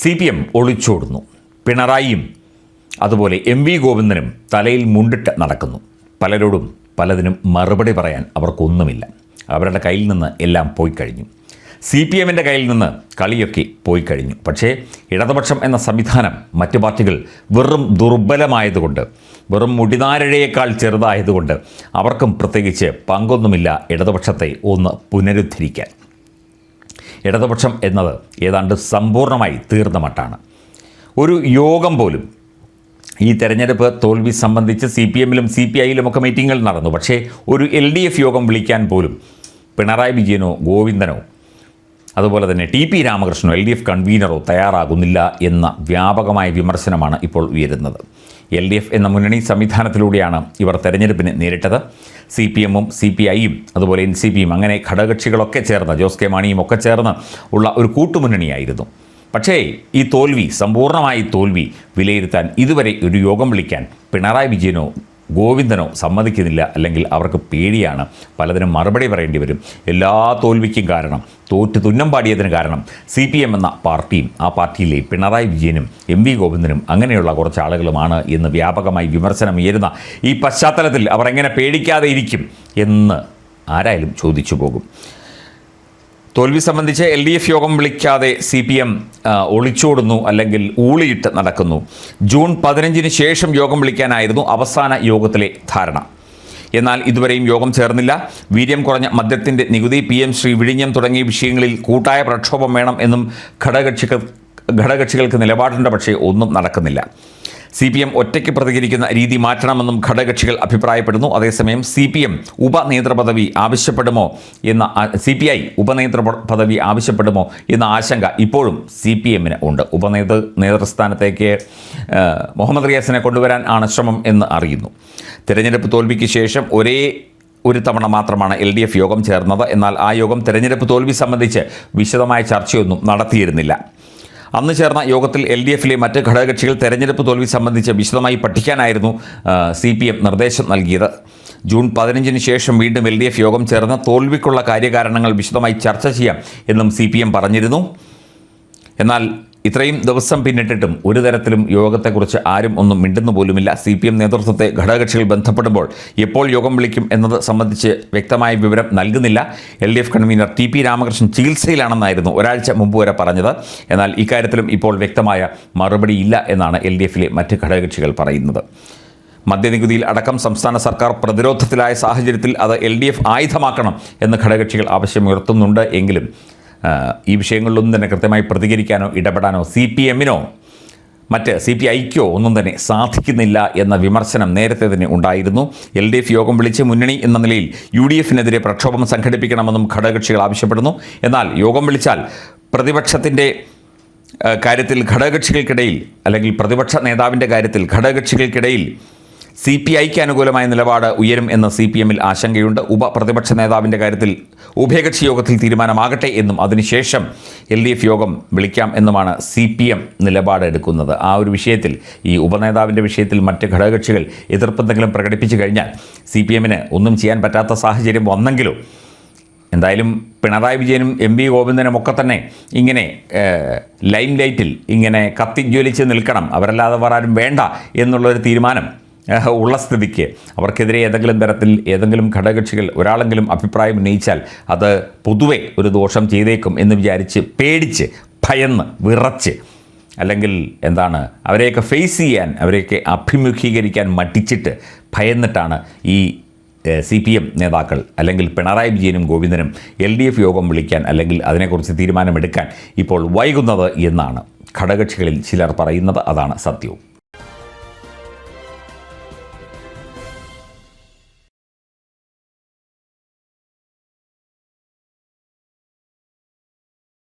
CPM ഒളിച്ചോടുന്നു. പിണറായിയും അതുപോലെ MV ഗോവിന്ദനും തലയിൽ മുണ്ടിട്ട് നടക്കുന്നു. പലരോടും പലതിനും മറുപടി പറയാൻ അവർക്കൊന്നുമില്ല. അവരുടെ കയ്യിൽ നിന്ന് എല്ലാം പോയി കഴിഞ്ഞു. CPMൻ്റെ കയ്യിൽ നിന്ന് കളിയൊക്കെ പോയി കഴിഞ്ഞു. പക്ഷേ ഇടതുപക്ഷം എന്ന സംവിധാനം മറ്റു പാർട്ടികൾ വെറും ദുർബലമായതുകൊണ്ട്, വെറും മുടിനാരഴയേക്കാൾ ചെറുതായതുകൊണ്ട് അവർക്കും പ്രത്യേകിച്ച് പങ്കൊന്നുമില്ല ഇടതുപക്ഷത്തെ ഒന്ന് പുനരുദ്ധരിക്കാൻ. ഇടതുപക്ഷം എന്നത് ഏതാണ്ട് സമ്പൂർണ്ണമായി തീർന്ന മട്ടാണ്. ഒരു യോഗം പോലും ഈ തെരഞ്ഞെടുപ്പ് തോൽവി സംബന്ധിച്ച് CPMലും CPIയിലുമൊക്കെ മീറ്റിങ്ങുകൾ നടന്നു. പക്ഷേ ഒരു LDF യോഗം വിളിക്കാൻ പോലും പിണറായി വിജയനോ ഗോവിന്ദനോ അതുപോലെ തന്നെ TP രാമകൃഷ്ണനോ LDF കൺവീനറോ തയ്യാറാകുന്നില്ല എന്ന വ്യാപകമായ വിമർശനമാണ് ഇപ്പോൾ ഉയരുന്നത്. LDF എന്ന മുന്നണി സംവിധാനത്തിലൂടെയാണ് ഇവർ തെരഞ്ഞെടുപ്പിനെ നേരിട്ടത്. CPMും CPIയും അതുപോലെ NCPയും അങ്ങനെ ഘടകകക്ഷികളൊക്കെ ചേർന്ന് ജോസ് കെ മാണിയും ഒക്കെ ചേർന്ന് ഉള്ള ഒരു കൂട്ടുമുന്നണിയായിരുന്നു. പക്ഷേ ഈ തോൽവി, സമ്പൂർണ്ണമായി തോൽവി വിലയിരുത്താൻ ഇതുവരെ ഒരു യോഗം വിളിക്കാൻ പിണറായി വിജയനോ ഗോവിന്ദനോ സമ്മതിക്കുന്നില്ല. അല്ലെങ്കിൽ അവർക്ക് പേടിയാണ്. പലതിനും മറുപടി പറയേണ്ടി വരും. എല്ലാ തോൽവിക്കും കാരണം, തോറ്റ് തുന്നം പാടിയതിന് കാരണം CPM എന്ന പാർട്ടിയും ആ പാർട്ടിയിലെ പിണറായി വിജയനും MV ഗോവിന്ദനും അങ്ങനെയുള്ള കുറച്ച് ആളുകളുമാണ് എന്ന് വ്യാപകമായി വിമർശനം ഉയരുന്ന ഈ പശ്ചാത്തലത്തിൽ അവർ എങ്ങനെ പേടിക്കാതെ ഇരിക്കും എന്ന് ആരായാലും ചോദിച്ചു പോകും. തോൽവി സംബന്ധിച്ച് LDF യോഗം വിളിക്കാതെ CPM ഒളിച്ചോടുന്നു, അല്ലെങ്കിൽ ഊളിയിട്ട് നടക്കുന്നു. ജൂൺ 15 ശേഷം യോഗം വിളിക്കാനായിരുന്നു അവസാന യോഗത്തിലെ ധാരണ. എന്നാൽ ഇതുവരെയും യോഗം ചേർന്നില്ല. വീര്യം കുറഞ്ഞ മദ്യത്തിൻ്റെ നികുതി, PM ശ്രീ വിഴിഞ്ഞം തുടങ്ങിയ വിഷയങ്ങളിൽ കൂട്ടായ പ്രക്ഷോഭം വേണം എന്നും ഘടകകക്ഷികൾക്ക് നിലപാടുണ്ട്. പക്ഷേ ഒന്നും നടക്കുന്നില്ല. CPM ഒറ്റയ്ക്ക് പ്രതികരിക്കുന്ന രീതി മാറ്റണമെന്നും ഘടകകക്ഷികൾ അഭിപ്രായപ്പെടുന്നു. അതേസമയം CPI ഉപനേതൃപദവി ആവശ്യപ്പെടുമോ എന്ന ആശങ്ക ഇപ്പോഴും CPMന് ഉണ്ട്. നേതൃസ്ഥാനത്തേക്ക് മുഹമ്മദ് റിയാസിനെ കൊണ്ടുവരാൻ ആണ് ശ്രമം എന്ന് അറിയുന്നു. തെരഞ്ഞെടുപ്പ് തോൽവിക്ക് ശേഷം ഒരു തവണ മാത്രമാണ് LDF യോഗം ചേർന്നത്. എന്നാൽ ആ യോഗം തെരഞ്ഞെടുപ്പ് തോൽവി സംബന്ധിച്ച് വിശദമായ ചർച്ചയൊന്നും നടത്തിയിരുന്നില്ല. അന്ന് ചേർന്ന യോഗത്തിൽ LDFലെ മറ്റ് ഘടകകക്ഷികൾ തെരഞ്ഞെടുപ്പ് തോൽവി സംബന്ധിച്ച് വിശദമായി പഠിക്കാനായിരുന്നു CPM നിർദ്ദേശം നൽകിയത്. ജൂൺ 15 ശേഷം വീണ്ടും LDF യോഗം ചേർന്ന് തോൽവിക്കുള്ള കാര്യകാരണങ്ങൾ വിശദമായി ചർച്ച ചെയ്യാം എന്നും CPM പറഞ്ഞിരുന്നു. എന്നാൽ ഇത്രയും ദിവസം പിന്നിട്ടിട്ടും ഒരു തരത്തിലും യോഗത്തെക്കുറിച്ച് ആരും ഒന്നും മിണ്ടുന്നു പോലുമില്ല. CPM നേതൃത്വത്തെ ഘടകകക്ഷികൾ ബന്ധപ്പെടുമ്പോൾ എപ്പോൾ യോഗം വിളിക്കും എന്നത് സംബന്ധിച്ച് വ്യക്തമായ വിവരം നൽകുന്നില്ല. LDF കൺവീനർ TP രാമകൃഷ്ണൻ ചികിത്സയിലാണെന്നായിരുന്നു ഒരാഴ്ച മുമ്പ് വരെ പറഞ്ഞത്. എന്നാൽ ഇക്കാര്യത്തിലും ഇപ്പോൾ വ്യക്തമായ മറുപടിയില്ല എന്നാണ് LDFലെ മറ്റ് ഘടകകക്ഷികൾ പറയുന്നത്. മദ്യനികുതിയിൽ അടക്കം സംസ്ഥാന സർക്കാർ പ്രതിരോധത്തിലായ സാഹചര്യത്തിൽ അത് LDF ആയുധമാക്കണം എന്ന് ഘടകകക്ഷികൾ ആവശ്യമുയർത്തുന്നുണ്ട്. എങ്കിലും ഈ വിഷയങ്ങളിലൊന്നും തന്നെ കൃത്യമായി പ്രതികരിക്കാനോ ഇടപെടാനോ CPMനോ മറ്റ് CPIക്കോ ഒന്നും തന്നെ സാധിക്കുന്നില്ല എന്ന വിമർശനം നേരത്തെ തന്നെ ഉണ്ടായിരുന്നു. LDF യോഗം വിളിച്ച് മുന്നണി എന്ന നിലയിൽ UDFനെതിരെ പ്രക്ഷോഭം സംഘടിപ്പിക്കണമെന്നും ഘടകകക്ഷികൾ ആവശ്യപ്പെടുന്നു. എന്നാൽ യോഗം വിളിച്ചാൽ പ്രതിപക്ഷത്തിൻ്റെ കാര്യത്തിൽ ഘടകകക്ഷികൾക്കിടയിൽ, അല്ലെങ്കിൽ പ്രതിപക്ഷ നേതാവിൻ്റെ കാര്യത്തിൽ ഘടകകക്ഷികൾക്കിടയിൽ CPIക്ക് അനുകൂലമായ നിലപാട് ഉയരും എന്ന് CPMൽ ആശങ്കയുണ്ട്. ഉപപ്രതിപക്ഷ നേതാവിൻ്റെ കാര്യത്തിൽ ഉഭയകക്ഷി യോഗത്തിൽ തീരുമാനമാകട്ടെ എന്നും അതിനുശേഷം LDF യോഗം വിളിക്കാം എന്നുമാണ് CPM നിലപാടെടുക്കുന്നത്. ആ ഒരു വിഷയത്തിൽ, ഈ ഉപനേതാവിൻ്റെ വിഷയത്തിൽ മറ്റ് ഘടകകക്ഷികൾ എതിർപ്പെന്തെങ്കിലും പ്രകടിപ്പിച്ചു കഴിഞ്ഞാൽ CPMന് ഒന്നും ചെയ്യാൻ പറ്റാത്ത സാഹചര്യം വന്നെങ്കിലും എന്തായാലും പിണറായി വിജയനും MV ഗോവിന്ദനും ഒക്കെ തന്നെ ഇങ്ങനെ ലൈം ലൈറ്റിൽ ഇങ്ങനെ കത്തിജ്വലിച്ച് നിൽക്കണം, അവരല്ലാതെ വേറാരും വേണ്ട എന്നുള്ളൊരു തീരുമാനം ഉള്ള സ്ഥിതിക്ക് അവർക്കെതിരെ ഏതെങ്കിലും തരത്തിൽ ഏതെങ്കിലും ഘടകകക്ഷികൾ ഒരാളെങ്കിലും അഭിപ്രായം ഉന്നയിച്ചാൽ അത് പൊതുവെ ഒരു ദോഷം ചെയ്തേക്കും എന്ന് വിചാരിച്ച് പേടിച്ച് ഭയന്ന് വിറച്ച്, അല്ലെങ്കിൽ അവരെയൊക്കെ ഫേസ് ചെയ്യാൻ, അവരെയൊക്കെ അഭിമുഖീകരിക്കാൻ മടിച്ചിട്ട് ഭയന്നിട്ടാണ് ഈ CPM നേതാക്കൾ, അല്ലെങ്കിൽ പിണറായി വിജയനും ഗോവിന്ദനും LDF യോഗം വിളിക്കാൻ, അല്ലെങ്കിൽ അതിനെക്കുറിച്ച് തീരുമാനമെടുക്കാൻ ഇപ്പോൾ വൈകുന്നത് എന്നാണ് ഘടകകക്ഷികളിൽ ചിലർ പറയുന്നത്. അതാണ് സത്യവും.